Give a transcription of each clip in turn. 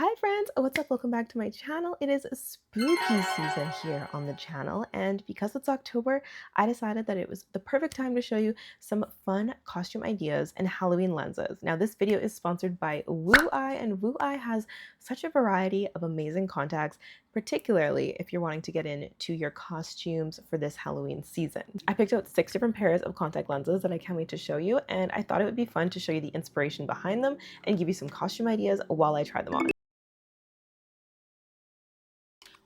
Hi friends, what's up? Welcome back to my channel. It is spooky season here on the channel, and because it's October, I decided that it was the perfect time to show you some fun costume ideas and Halloween lenses. Now this video is sponsored by WOOEYE, and WOOEYE has such a variety of amazing contacts, particularly if you're wanting to get into your costumes for this Halloween season. I picked out 6 different pairs of contact lenses that I can't wait to show you, and I thought it would be fun to show you the inspiration behind them and give you some costume ideas while I try them on.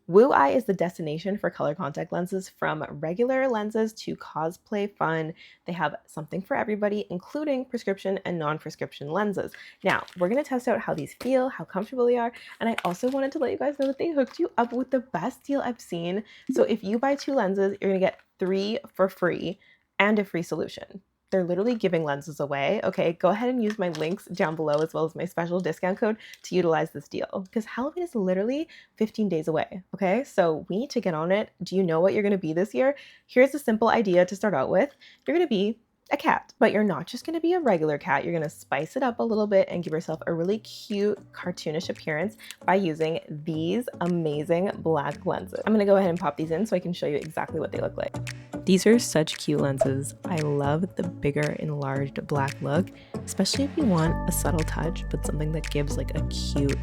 WOOEYE is the destination for color contact lenses, from regular lenses to cosplay fun. They have something for everybody, including prescription and non-prescription lenses. Now, we're going to test out how these feel, how comfortable they are, and I also wanted to let you guys know that they hooked you up with the best deal I've seen. So if you buy 2 lenses, you're going to get 3 for free and a free solution. They're literally giving lenses away. Okay, go ahead and use my links down below as well as my special discount code to utilize this deal, because Halloween is literally 15 days away. Okay, so we need to get on it. Do you know what you're going to be this year? Here's a simple idea to start out with. You're going to be a cat, but you're not just going to be a regular cat. You're going to spice it up a little bit and give yourself a really cute cartoonish appearance by using these amazing black lenses. I'm going to go ahead and pop these in so I can show you exactly what they look like. These are such cute lenses. I love the bigger enlarged black look, especially if you want a subtle touch, but something that gives like a cute,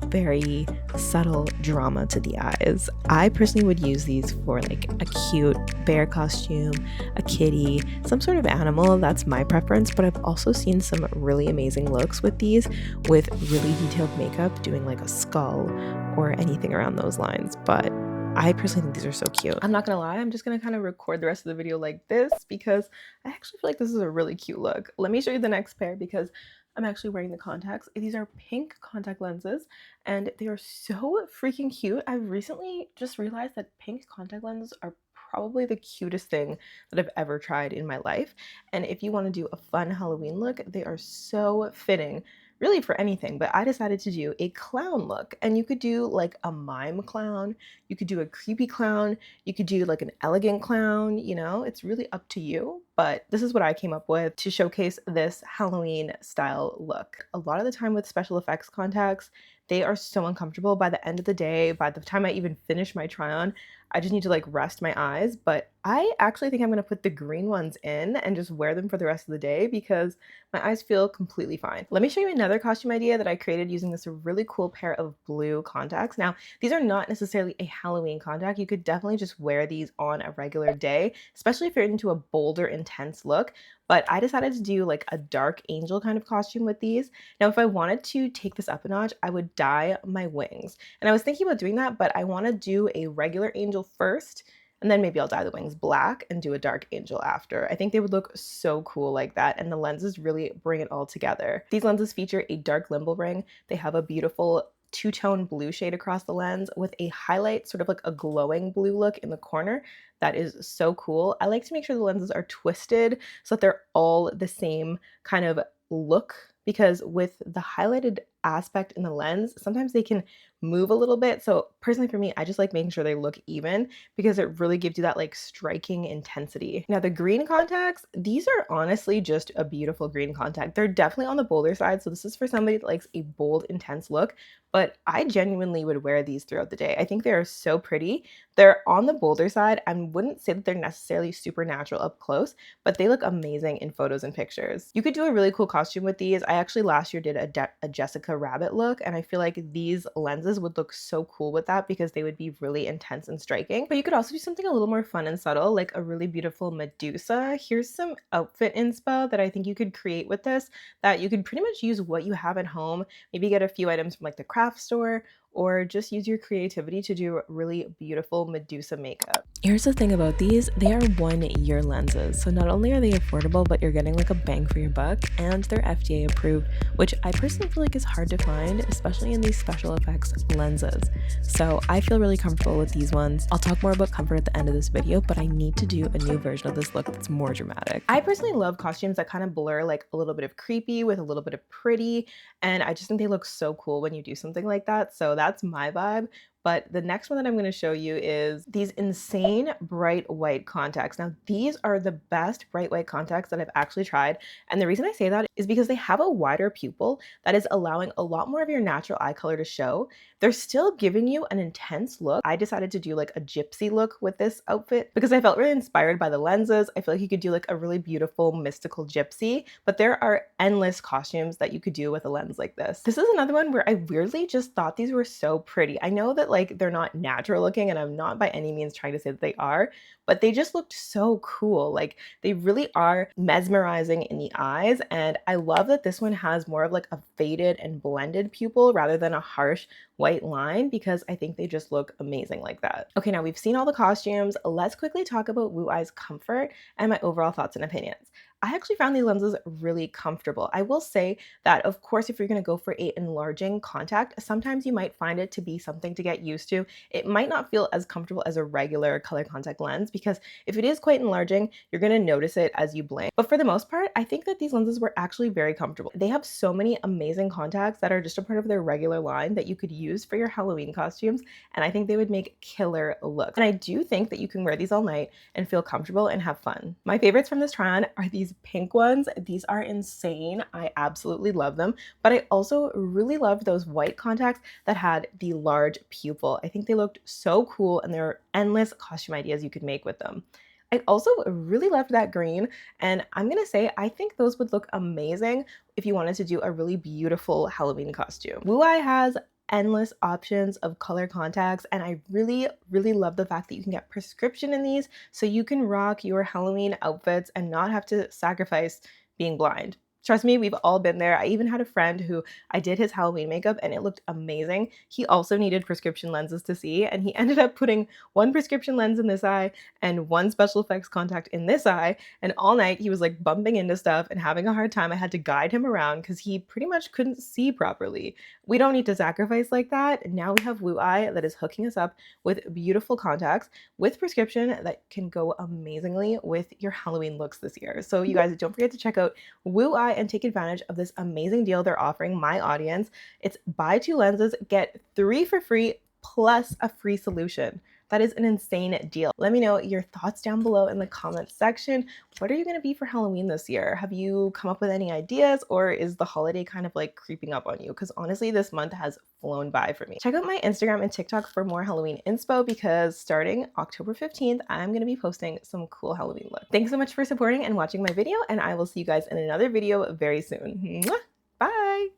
very subtle drama to the eyes. I personally would use these for like a cute bear costume, a kitty, some sort of animal. That's my preference, but I've also seen some really amazing looks with these with really detailed makeup, doing like a skull or anything around those lines. But I personally think these are so cute. I'm not gonna lie, I'm just gonna kind of record the rest of the video like this because I actually feel like this is a really cute look. Let me show you the next pair because I'm actually wearing the contacts. These are pink contact lenses and they are so freaking cute. I've recently just realized that pink contact lenses are probably the cutest thing that I've ever tried in my life. And if you want to do a fun Halloween look, they are so fitting really for anything, but I decided to do a clown look, and you could do like a mime clown, you could do a creepy clown, you could do like an elegant clown, you know, it's really up to you, but this is what I came up with to showcase this Halloween style look. A lot of the time with special effects contacts, they are so uncomfortable. By the end of the day, by the time I even finish my try on, I just need to like rest my eyes, but I actually think I'm going to put the green ones in and just wear them for the rest of the day because my eyes feel completely fine. Let me show you another costume idea that I created using this really cool pair of blue contacts. Now, these are not necessarily a Halloween contact. You could definitely just wear these on a regular day, especially if you're into a bolder, intense look. But I decided to do like a dark angel kind of costume with these. Now, if I wanted to take this up a notch, I would dye my wings. And I was thinking about doing that, but I want to do a regular angel first, and then maybe I'll dye the wings black and do a dark angel after. I think they would look so cool like that, and the lenses really bring it all together. These lenses feature a dark limbal ring. They have a beautiful two-tone blue shade across the lens with a highlight, sort of like a glowing blue look in the corner. That is so cool. I like to make sure the lenses are twisted so that they're all the same kind of look, because with the highlighted aspect in the lens, sometimes they can move a little bit. So personally for me, I just like making sure they look even because it really gives you that like striking intensity. Now the green contacts, these are honestly just a beautiful green contact. They're definitely on the bolder side. So this is for somebody that likes a bold, intense look, but I genuinely would wear these throughout the day. I think they're so pretty. They're on the bolder side. I wouldn't say that they're necessarily super natural up close, but they look amazing in photos and pictures. You could do a really cool costume with these. I actually last year did a Jessica Rabbit look, and I feel like these lenses would look so cool with that because they would be really intense and striking. But you could also do something a little more fun and subtle, like a really beautiful Medusa. Here's some outfit inspo that I think you could create with this, that you could pretty much use what you have at home, maybe get a few items from like the craft store, or just use your creativity to do really beautiful Medusa makeup. Here's the thing about these, they are 1-year lenses. So not only are they affordable, but you're getting like a bang for your buck, and they're FDA approved, which I personally feel like is hard to find, especially in these special effects lenses. So I feel really comfortable with these ones. I'll talk more about comfort at the end of this video, but I need to do a new version of this look that's more dramatic. I personally love costumes that kind of blur like a little bit of creepy with a little bit of pretty, and I just think they look so cool when you do something like that. So that's my vibe But the next one that I'm going to show you is these insane bright white contacts. Now, these are the best bright white contacts that I've actually tried. And the reason I say that is because they have a wider pupil that is allowing a lot more of your natural eye color to show. They're still giving you an intense look. I decided to do like a gypsy look with this outfit because I felt really inspired by the lenses. I feel like you could do like a really beautiful mystical gypsy, but there are endless costumes that you could do with a lens like this. This is another one where I weirdly just thought these were so pretty. I know that like they're not natural looking, and I'm not by any means trying to say that they are, but they just looked so cool. Like they really are mesmerizing in the eyes. And I love that this one has more of like a faded and blended pupil rather than a harsh white line, because I think they just look amazing like that. Okay, now we've seen all the costumes. Let's quickly talk about WOOEYE'S comfort and my overall thoughts and opinions. I actually found these lenses really comfortable. I will say that, of course, if you're going to go for a enlarging contact, sometimes you might find it to be something to get used to. It might not feel as comfortable as a regular color contact lens, because if it is quite enlarging, you're going to notice it as you blink. But for the most part, I think that these lenses were actually very comfortable. They have so many amazing contacts that are just a part of their regular line that you could use for your Halloween costumes, and I think they would make killer looks. And I do think that you can wear these all night and feel comfortable and have fun. My favorites from this try-on are these pink ones. These are insane. I absolutely love them, but I also really loved those white contacts that had the large pupil. I think they looked so cool, and there are endless costume ideas you could make with them. I also really loved that green, and I'm gonna say I think those would look amazing if you wanted to do a really beautiful Halloween costume. WOOEYE has endless options of color contacts, and I really love the fact that you can get prescription in these, so you can rock your Halloween outfits and not have to sacrifice being blind. Trust me, we've all been there. I even had a friend who I did his Halloween makeup and it looked amazing. He also needed prescription lenses to see, and he ended up putting one prescription lens in this eye and one special effects contact in this eye, and all night he was like bumping into stuff and having a hard time. I had to guide him around because he pretty much couldn't see properly. We don't need to sacrifice like that. Now we have WOOEYE that is hooking us up with beautiful contacts with prescription that can go amazingly with your Halloween looks this year. So you guys, don't forget to check out WOOEYE and take advantage of this amazing deal they're offering my audience. It's buy 2 lenses, get 3 for free plus a free solution. That is an insane deal. Let me know your thoughts down below in the comments section. What are you going to be for Halloween this year? Have you come up with any ideas, or is the holiday kind of like creeping up on you? Because honestly, this month has flown by for me. Check out my Instagram and TikTok for more Halloween inspo, because starting October 15th, I'm going to be posting some cool Halloween looks. Thanks so much for supporting and watching my video, and I will see you guys in another video very soon. Mwah! Bye!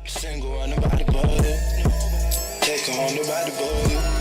Single on the body, take on the body,